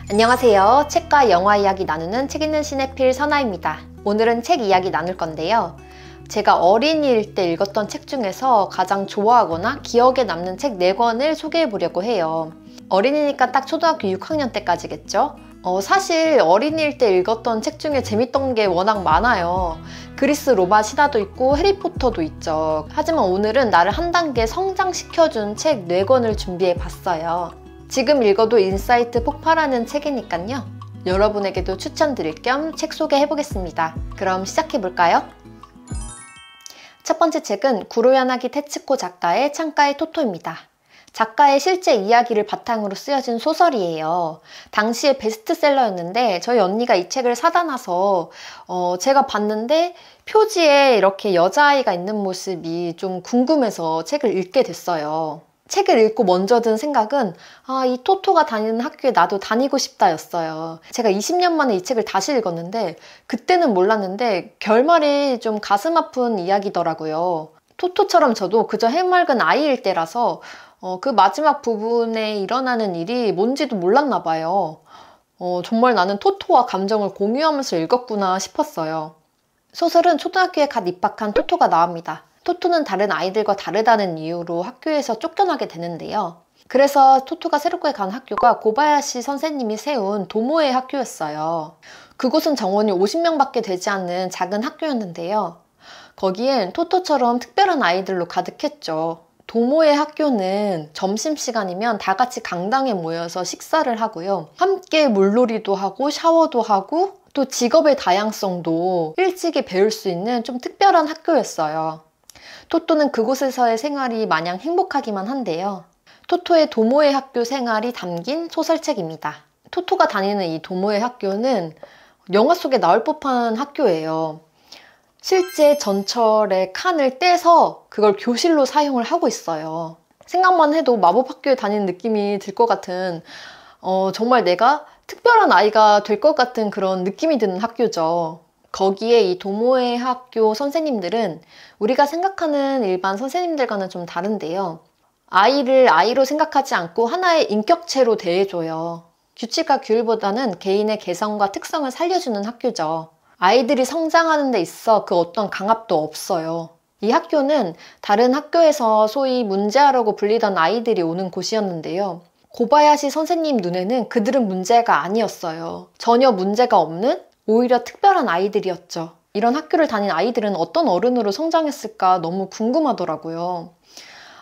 안녕하세요. 책과 영화 이야기 나누는 책 읽는 시네필 선아입니다. 오늘은 책 이야기 나눌 건데요. 제가 어린이일 때 읽었던 책 중에서 가장 좋아하거나 기억에 남는 책 4권을 소개해 보려고 해요. 어린이니까 딱 초등학교 6학년 때까지겠죠? 사실 어린이일 때 읽었던 책 중에 재밌던 게 워낙 많아요. 그리스 로마 신화도 있고 해리포터도 있죠. 하지만 오늘은 나를 한 단계 성장시켜준 책 4권을 준비해 봤어요. 지금 읽어도 인사이트 폭발하는 책이니까요. 여러분에게도 추천드릴 겸 책 소개해 보겠습니다. 그럼 시작해 볼까요? 첫 번째 책은 구로야나기 테츠코 작가의 창가의 토토입니다. 작가의 실제 이야기를 바탕으로 쓰여진 소설이에요. 당시에 베스트셀러였는데 저희 언니가 이 책을 사다 놔서 제가 봤는데 표지에 이렇게 여자아이가 있는 모습이 좀 궁금해서 책을 읽게 됐어요. 책을 읽고 먼저 든 생각은 이 토토가 다니는 학교에 나도 다니고 싶다 였어요. 제가 20년 만에 이 책을 다시 읽었는데 그때는 몰랐는데 결말이 좀 가슴 아픈 이야기더라고요. 토토처럼 저도 그저 해맑은 아이일 때라서 그 마지막 부분에 일어나는 일이 뭔지도 몰랐나 봐요. 정말 나는 토토와 감정을 공유하면서 읽었구나 싶었어요. 소설은 초등학교에 갓 입학한 토토가 나옵니다. 토토는 다른 아이들과 다르다는 이유로 학교에서 쫓겨나게 되는데요. 그래서 토토가 새롭게 간 학교가 고바야시 선생님이 세운 도모에 학교였어요. 그곳은 정원이 50명밖에 되지 않는 작은 학교였는데요. 거기엔 토토처럼 특별한 아이들로 가득했죠. 도모의 학교는 점심시간이면 다 같이 강당에 모여서 식사를 하고요. 함께 물놀이도 하고 샤워도 하고 또 직업의 다양성도 일찍이 배울 수 있는 좀 특별한 학교였어요. 토토는 그곳에서의 생활이 마냥 행복하기만 한데요. 토토의 도모의 학교 생활이 담긴 소설책입니다. 토토가 다니는 이 도모의 학교는 영화 속에 나올 법한 학교예요. 실제 전철의 칸을 떼서 그걸 교실로 사용을 하고 있어요. 생각만 해도 마법학교에 다니는 느낌이 들 것 같은 정말 내가 특별한 아이가 될 것 같은 그런 느낌이 드는 학교죠. 거기에 이 도모의 학교 선생님들은 우리가 생각하는 일반 선생님들과는 좀 다른데요. 아이를 아이로 생각하지 않고 하나의 인격체로 대해줘요. 규칙과 규율보다는 개인의 개성과 특성을 살려주는 학교죠. 아이들이 성장하는 데 있어 그 어떤 강압도 없어요. 이 학교는 다른 학교에서 소위 문제아라고 불리던 아이들이 오는 곳이었는데요. 고바야시 선생님 눈에는 그들은 문제가 아니었어요. 전혀 문제가 없는 오히려 특별한 아이들이었죠. 이런 학교를 다닌 아이들은 어떤 어른으로 성장했을까 너무 궁금하더라고요.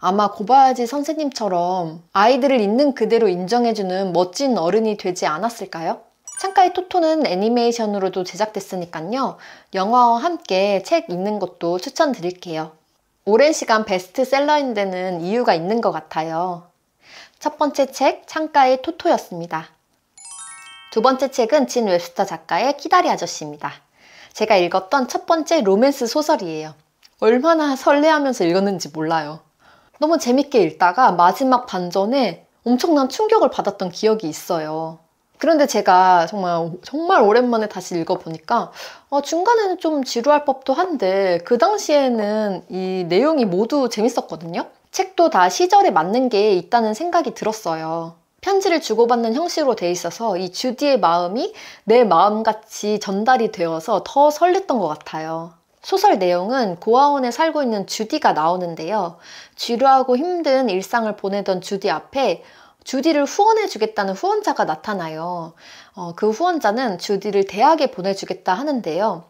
아마 고바야시 선생님처럼 아이들을 있는 그대로 인정해주는 멋진 어른이 되지 않았을까요? 창가의 토토는 애니메이션으로도 제작됐으니까요. 영화와 함께 책 읽는 것도 추천드릴게요. 오랜 시간 베스트셀러인 데는 이유가 있는 것 같아요. 첫 번째 책, 창가의 토토였습니다. 두 번째 책은 진 웹스터 작가의 키다리 아저씨입니다. 제가 읽었던 첫 번째 로맨스 소설이에요. 얼마나 설레하면서 읽었는지 몰라요. 너무 재밌게 읽다가 마지막 반전에 엄청난 충격을 받았던 기억이 있어요. 그런데 제가 정말 오랜만에 다시 읽어보니까 중간에는 좀 지루할 법도 한데 그 당시에는 이 내용이 모두 재밌었거든요. 책도 다 시절에 맞는 게 있다는 생각이 들었어요. 편지를 주고받는 형식으로 돼 있어서 이 주디의 마음이 내 마음같이 전달이 되어서 더 설렜던 것 같아요. 소설 내용은 고아원에 살고 있는 주디가 나오는데요. 지루하고 힘든 일상을 보내던 주디 앞에 주디를 후원해주겠다는 후원자가 나타나요. 그 후원자는 주디를 대학에 보내주겠다 하는데요.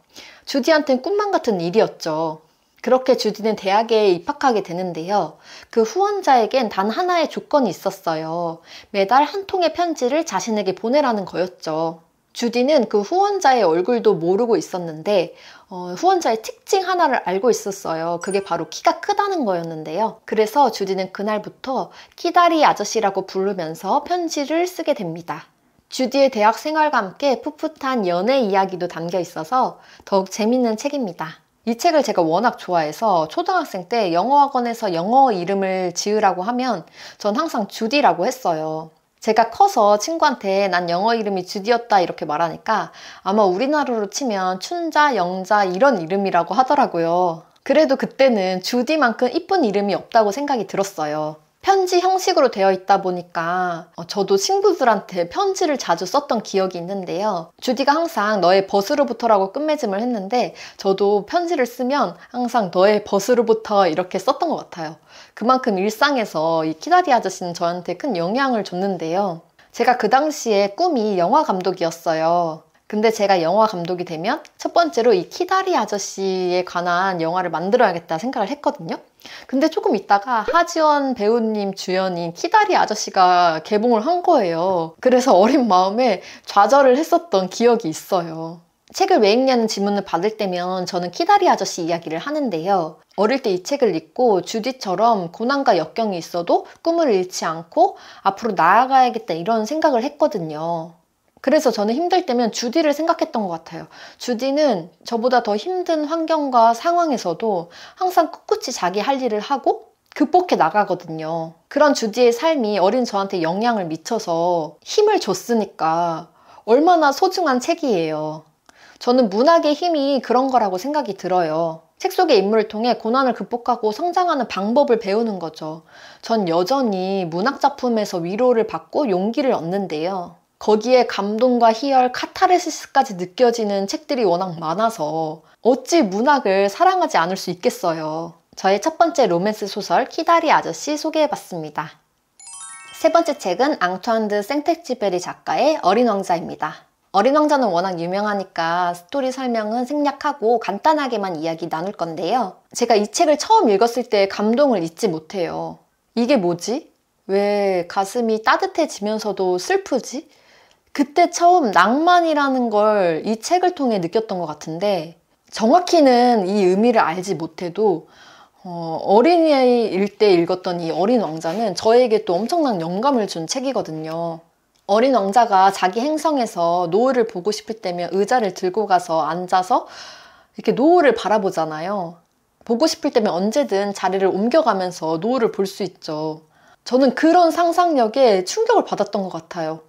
주디한테는 꿈만 같은 일이었죠. 그렇게 주디는 대학에 입학하게 되는데요. 그 후원자에겐 단 하나의 조건이 있었어요. 매달 한 통의 편지를 자신에게 보내라는 거였죠. 주디는 그 후원자의 얼굴도 모르고 있었는데 후원자의 특징 하나를 알고 있었어요. 그게 바로 키가 크다는 거였는데요. 그래서 주디는 그날부터 키다리 아저씨라고 부르면서 편지를 쓰게 됩니다. 주디의 대학 생활과 함께 풋풋한 연애 이야기도 담겨 있어서 더욱 재밌는 책입니다. 이 책을 제가 워낙 좋아해서 초등학생 때 영어학원에서 영어 이름을 지으라고 하면 전 항상 주디라고 했어요. 제가 커서 친구한테 난 영어 이름이 주디였다 이렇게 말하니까 아마 우리나라로 치면 춘자, 영자 이런 이름이라고 하더라고요. 그래도 그때는 주디만큼 이쁜 이름이 없다고 생각이 들었어요. 편지 형식으로 되어 있다 보니까 저도 친구들한테 편지를 자주 썼던 기억이 있는데요. 주디가 항상 너의 벗으로부터라고 끝맺음을 했는데 저도 편지를 쓰면 항상 너의 벗으로부터 이렇게 썼던 것 같아요. 그만큼 일상에서 이 키다리 아저씨는 저한테 큰 영향을 줬는데요. 제가 그 당시에 꿈이 영화 감독이었어요. 근데 제가 영화 감독이 되면 첫 번째로 이 키다리 아저씨에 관한 영화를 만들어야겠다 생각을 했거든요. 근데 조금 있다가 하지원 배우님 주연인 키다리 아저씨가 개봉을 한 거예요. 그래서 어린 마음에 좌절을 했었던 기억이 있어요. 책을 왜 읽냐는 질문을 받을 때면 저는 키다리 아저씨 이야기를 하는데요. 어릴 때 이 책을 읽고 주디처럼 고난과 역경이 있어도 꿈을 잃지 않고 앞으로 나아가야겠다 이런 생각을 했거든요. 그래서 저는 힘들 때면 주디를 생각했던 것 같아요. 주디는 저보다 더 힘든 환경과 상황에서도 항상 꿋꿋이 자기 할 일을 하고 극복해 나가거든요. 그런 주디의 삶이 어린 저한테 영향을 미쳐서 힘을 줬으니까 얼마나 소중한 책이에요. 저는 문학의 힘이 그런 거라고 생각이 들어요. 책 속의 인물을 통해 고난을 극복하고 성장하는 방법을 배우는 거죠. 전 여전히 문학작품에서 위로를 받고 용기를 얻는데요. 거기에 감동과 희열, 카타르시스까지 느껴지는 책들이 워낙 많아서 어찌 문학을 사랑하지 않을 수 있겠어요. 저의 첫 번째 로맨스 소설 키다리 아저씨 소개해봤습니다. 세 번째 책은 앙투안 드 생텍쥐페리 작가의 어린 왕자입니다. 어린 왕자는 워낙 유명하니까 스토리 설명은 생략하고 간단하게만 이야기 나눌 건데요. 제가 이 책을 처음 읽었을 때 감동을 잊지 못해요. 이게 뭐지? 왜 가슴이 따뜻해지면서도 슬프지? 그때 처음 낭만이라는 걸 이 책을 통해 느꼈던 것 같은데 정확히는 이 의미를 알지 못해도 어린이일 때 읽었던 이 어린 왕자는 저에게 또 엄청난 영감을 준 책이거든요. 어린 왕자가 자기 행성에서 노을을 보고 싶을 때면 의자를 들고 가서 앉아서 이렇게 노을을 바라보잖아요. 보고 싶을 때면 언제든 자리를 옮겨가면서 노을을 볼 수 있죠. 저는 그런 상상력에 충격을 받았던 것 같아요.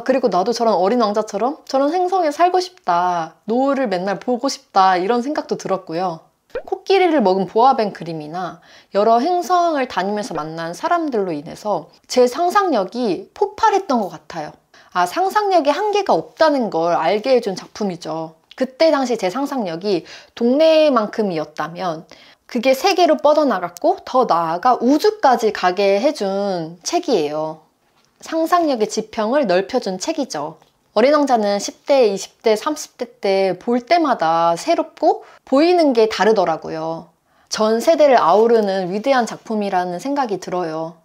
그리고 나도 저런 어린 왕자처럼 저런 행성에 살고 싶다. 노을을 맨날 보고 싶다. 이런 생각도 들었고요. 코끼리를 먹은 보아뱅 그림이나 여러 행성을 다니면서 만난 사람들로 인해서 제 상상력이 폭발했던 것 같아요. 상상력에 한계가 없다는 걸 알게 해준 작품이죠. 그때 당시 제 상상력이 동네만큼이었다면 그게 세계로 뻗어나갔고 더 나아가 우주까지 가게 해준 책이에요. 상상력의 지평을 넓혀준 책이죠. 어린 왕자는 10대, 20대, 30대 때 볼 때마다 새롭고 보이는 게 다르더라고요. 전 세대를 아우르는 위대한 작품이라는 생각이 들어요.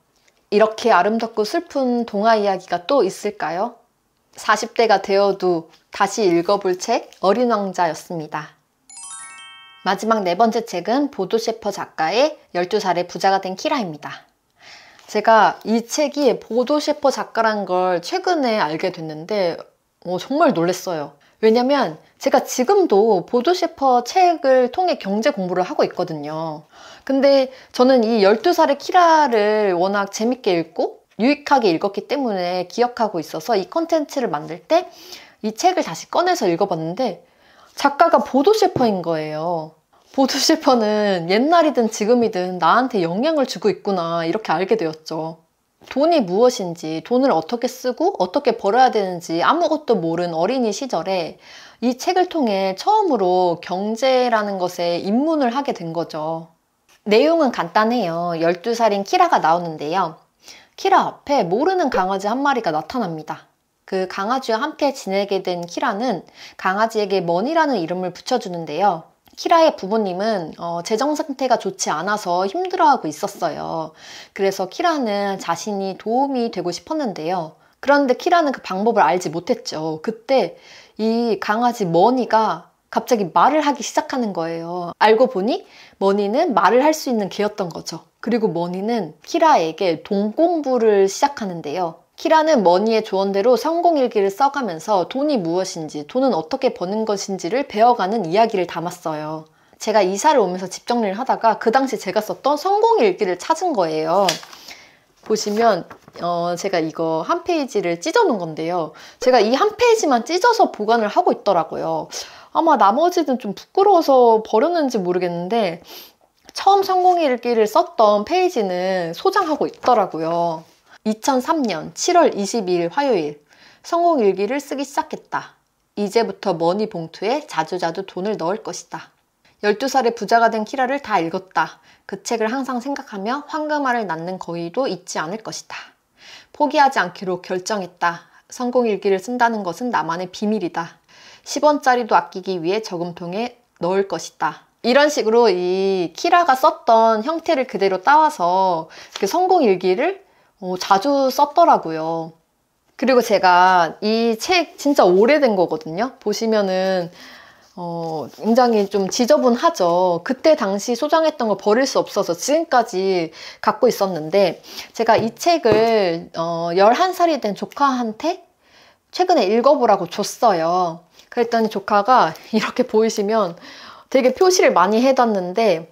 이렇게 아름답고 슬픈 동화 이야기가 또 있을까요? 40대가 되어도 다시 읽어볼 책 어린 왕자였습니다. 마지막 네 번째 책은 보도 셰퍼 작가의 12살의 부자가 된 키라입니다. 제가 이 책이 보도 셰퍼 작가란 걸 최근에 알게 됐는데 정말 놀랐어요. 왜냐면 제가 지금도 보도 셰퍼 책을 통해 경제 공부를 하고 있거든요. 근데 저는 이 12살의 키라를 워낙 재밌게 읽고 유익하게 읽었기 때문에 기억하고 있어서 이 컨텐츠를 만들 때 이 책을 다시 꺼내서 읽어봤는데 작가가 보도 셰퍼인 거예요. 보도 셰퍼는 옛날이든 지금이든 나한테 영향을 주고 있구나 이렇게 알게 되었죠. 돈이 무엇인지, 돈을 어떻게 쓰고 어떻게 벌어야 되는지 아무것도 모른 어린이 시절에 이 책을 통해 처음으로 경제라는 것에 입문을 하게 된 거죠. 내용은 간단해요. 12살인 키라가 나오는데요. 키라 앞에 모르는 강아지 한 마리가 나타납니다. 그 강아지와 함께 지내게 된 키라는 강아지에게 머니라는 이름을 붙여주는데요. 키라의 부모님은 재정 상태가 좋지 않아서 힘들어하고 있었어요. 그래서 키라는 자신이 도움이 되고 싶었는데요. 그런데 키라는 그 방법을 알지 못했죠. 그때 이 강아지 머니가 갑자기 말을 하기 시작하는 거예요. 알고 보니 머니는 말을 할 수 있는 개였던 거죠. 그리고 머니는 키라에게 돈 공부를 시작하는데요. 키라는 머니의 조언대로 성공일기를 써가면서 돈이 무엇인지, 돈은 어떻게 버는 것인지를 배워가는 이야기를 담았어요. 제가 이사를 오면서 집 정리를 하다가 그 당시 제가 썼던 성공일기를 찾은 거예요. 보시면 제가 이거 한 페이지를 찢어 놓은 건데요. 제가 이 한 페이지만 찢어서 보관을 하고 있더라고요. 아마 나머지는 좀 부끄러워서 버렸는지 모르겠는데 처음 성공일기를 썼던 페이지는 소장하고 있더라고요. 2003년 7월 22일 화요일, 성공일기를 쓰기 시작했다. 이제부터 머니 봉투에 자주자주 돈을 넣을 것이다. 12살에 부자가 된 키라를 다 읽었다. 그 책을 항상 생각하며 황금알을 낳는 거위도 잊지 않을 것이다. 포기하지 않기로 결정했다. 성공일기를 쓴다는 것은 나만의 비밀이다. 10원짜리도 아끼기 위해 저금통에 넣을 것이다. 이런 식으로 이 키라가 썼던 형태를 그대로 따와서 그 성공일기를 자주 썼더라고요. 그리고 제가 이 책 진짜 오래된 거거든요. 보시면은 굉장히 좀 지저분하죠. 그때 당시 소장했던 거 버릴 수 없어서 지금까지 갖고 있었는데, 제가 이 책을 11살이 된 조카한테 최근에 읽어보라고 줬어요. 그랬더니 조카가 이렇게 보이시면 되게 표시를 많이 해뒀는데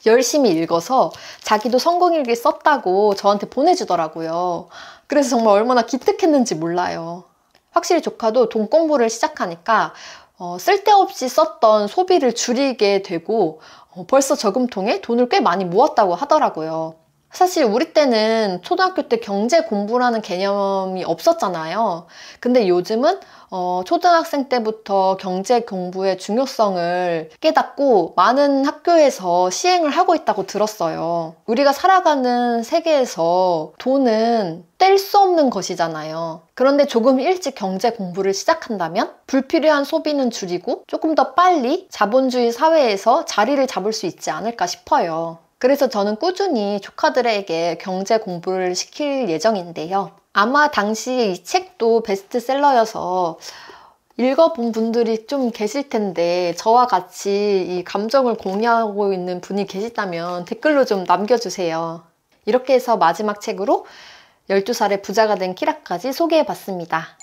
열심히 읽어서 자기도 성공일기 썼다고 저한테 보내주더라고요. 그래서 정말 얼마나 기특했는지 몰라요. 확실히 조카도 돈 공부를 시작하니까 쓸데없이 썼던 소비를 줄이게 되고 벌써 저금통에 돈을 꽤 많이 모았다고 하더라고요. 사실 우리 때는 초등학교 때 경제 공부라는 개념이 없었잖아요. 근데 요즘은 초등학생 때부터 경제 공부의 중요성을 깨닫고 많은 학교에서 시행을 하고 있다고 들었어요. 우리가 살아가는 세계에서 돈은 뗄 수 없는 것이잖아요. 그런데 조금 일찍 경제 공부를 시작한다면 불필요한 소비는 줄이고 조금 더 빨리 자본주의 사회에서 자리를 잡을 수 있지 않을까 싶어요. 그래서 저는 꾸준히 조카들에게 경제 공부를 시킬 예정인데요. 아마 당시 이 책도 베스트셀러여서 읽어본 분들이 좀 계실 텐데, 저와 같이 이 감정을 공유하고 있는 분이 계시다면 댓글로 좀 남겨주세요. 이렇게 해서 마지막 책으로 12살에 부자가 된 키라까지 소개해봤습니다.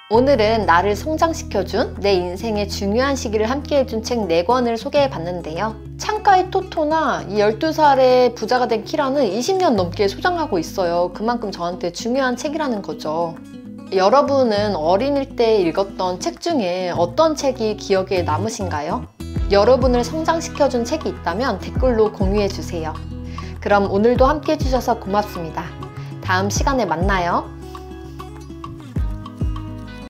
오늘은 나를 성장시켜준 내 인생의 중요한 시기를 함께해준 책 4권을 소개해봤는데요. 창가의 토토나 이 12살에 부자가 된 키라는 20년 넘게 소장하고 있어요. 그만큼 저한테 중요한 책이라는 거죠. 여러분은 어린일 때 읽었던 책 중에 어떤 책이 기억에 남으신가요? 여러분을 성장시켜준 책이 있다면 댓글로 공유해주세요. 그럼 오늘도 함께해주셔서 고맙습니다. 다음 시간에 만나요.